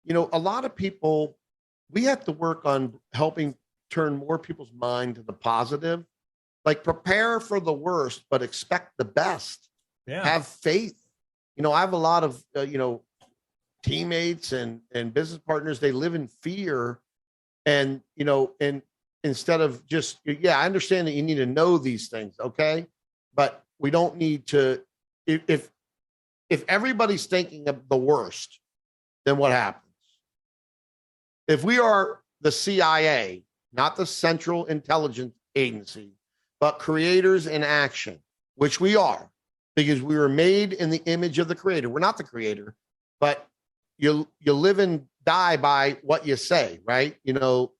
A lot of people, we have to work on helping turn more people's mind to the positive. Like prepare for the worst, but expect the best. Yeah. Have faith. I have a lot of, teammates and business partners. They live in fear and instead of just, yeah, I understand that you need to know these things. Okay. But we don't need to, if everybody's thinking of the worst, then what happens? If we are the CIA, not the Central Intelligence Agency, but creators in action, which we are, because we were made in the image of the creator. We're not the creator, but you live and die by what you say, right? You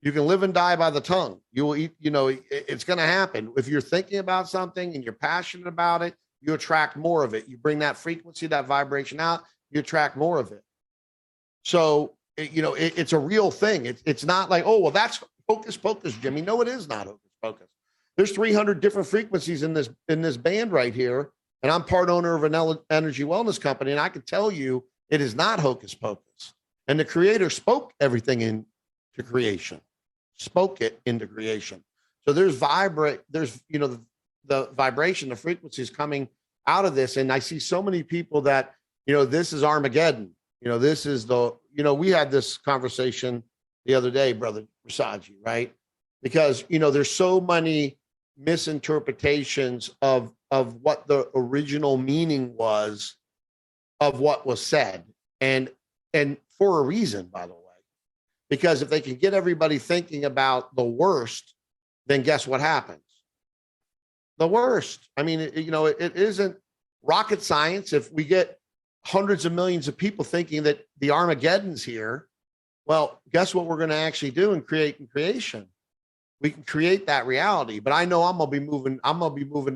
can live and die by the tongue. You will eat, it's going to happen. If you're thinking about something and you're passionate about it, you attract more of it. You bring that frequency, that vibration out, you attract more of it. So, it's a real thing. It's not like, oh, well, that's hocus pocus, Jimmie. No, it is not hocus pocus. There's 300 different frequencies in this band right here. And I'm part owner of an energy wellness company. And I can tell you it is not hocus pocus. And the creator spoke everything into creation, spoke it into creation. So there's the vibration, the frequencies coming out of this. And I see so many people that, this is Armageddon. This is we had this conversation the other day, Brother Rasaji, right? Because, there's so many misinterpretations of what the original meaning was of what was said. And for a reason, by the way, because if they can get everybody thinking about the worst, then guess what happens? The worst. I mean, it isn't rocket science. If we get hundreds of millions of people thinking that the Armageddon's here, well, guess what we're going to actually do in creation? We can create that reality. But I know I'm gonna be moving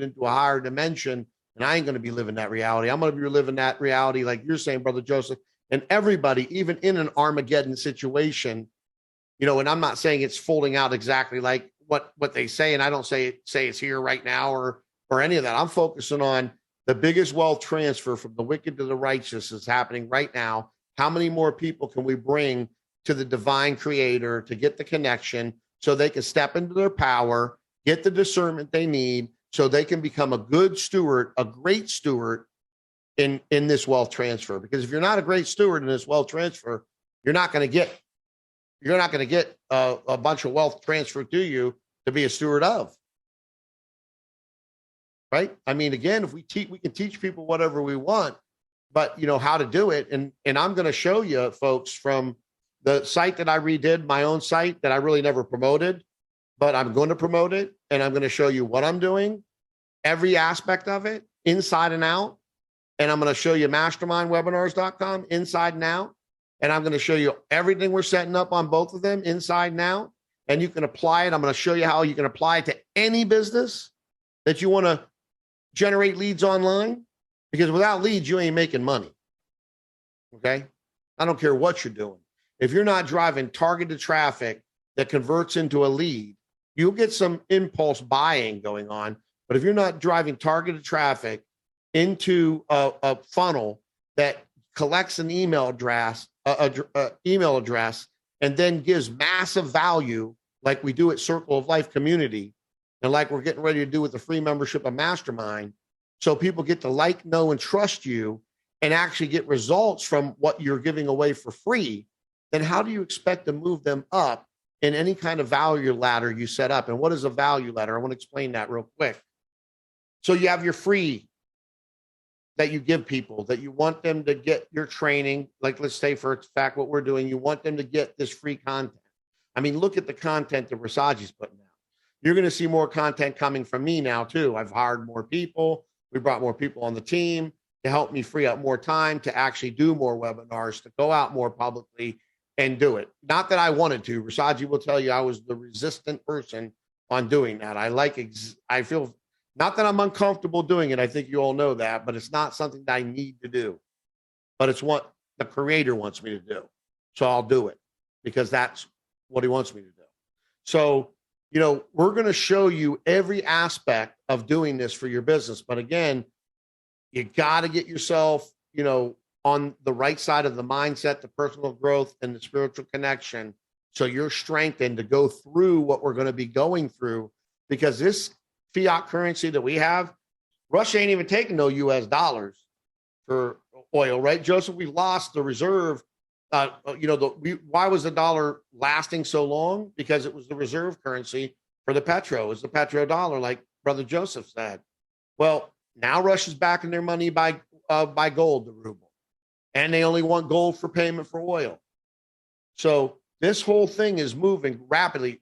into a higher dimension, and I ain't gonna be living that reality. I'm gonna be living that reality, like you're saying, Brother Joseph, and everybody, even in an Armageddon situation, and I'm not saying it's folding out exactly like what they say, and I don't say it's here right now or any of that. I'm focusing on the biggest wealth transfer from the wicked to the righteous is happening right now. How many more people can we bring to the divine creator to get the connection so they can step into their power, get the discernment they need so they can become a good steward, a great steward in this wealth transfer? Because if you're not a great steward in this wealth transfer, you're not going to get a bunch of wealth transferred to you to be a steward of. Right? I mean, again, if we can teach people whatever we want, but how to do it. And I'm going to show you folks from the site that I redid, my own site that I really never promoted, but I'm going to promote it. And I'm going to show you what I'm doing, every aspect of it, inside and out. And I'm going to show you mastermindwebinars.com inside and out. And I'm going to show you everything we're setting up on both of them inside and out. And you can apply it. I'm going to show you how you can apply it to any business that you want to generate leads online, because without leads, you ain't making money. Okay. I don't care what you're doing. If you're not driving targeted traffic that converts into a lead, you'll get some impulse buying going on. But if you're not driving targeted traffic into a funnel that collects an email address, and then gives massive value, like we do at Circle of Life Community, and like we're getting ready to do with the free membership of Mastermind, so people get to like, know, and trust you and actually get results from what you're giving away for free, then how do you expect to move them up in any kind of value ladder you set up? And what is a value ladder? I want to explain that real quick. So you have your free that you give people, that you want them to get your training. Like, let's say for fact what we're doing, you want them to get this free content. I mean, look at the content that Rasaji's putting out. You're going to see more content coming from me now too. I've hired more people. We brought more people on the team to help me free up more time to actually do more webinars, to go out more publicly and do it. Not that I wanted to. Rasaji will tell you I was the resistant person on doing that. I feel, not that I'm uncomfortable doing it. I think you all know that, but it's not something that I need to do. But it's what the creator wants me to do. So I'll do it because that's what he wants me to do. So, we're going to show you every aspect of doing this for your business. But again, you got to get yourself, on the right side of the mindset, the personal growth, and the spiritual connection. So you're strengthened to go through what we're going to be going through, because this fiat currency that we have, Russia ain't even taking no US dollars for oil, right? Joseph, we lost the reserve. Why was the dollar lasting so long? Because it was the reserve currency for the petro. It was the petrodollar, like Brother Joseph said. Well, now Russia's backing their money by gold, the ruble, and they only want gold for payment for oil. So this whole thing is moving rapidly.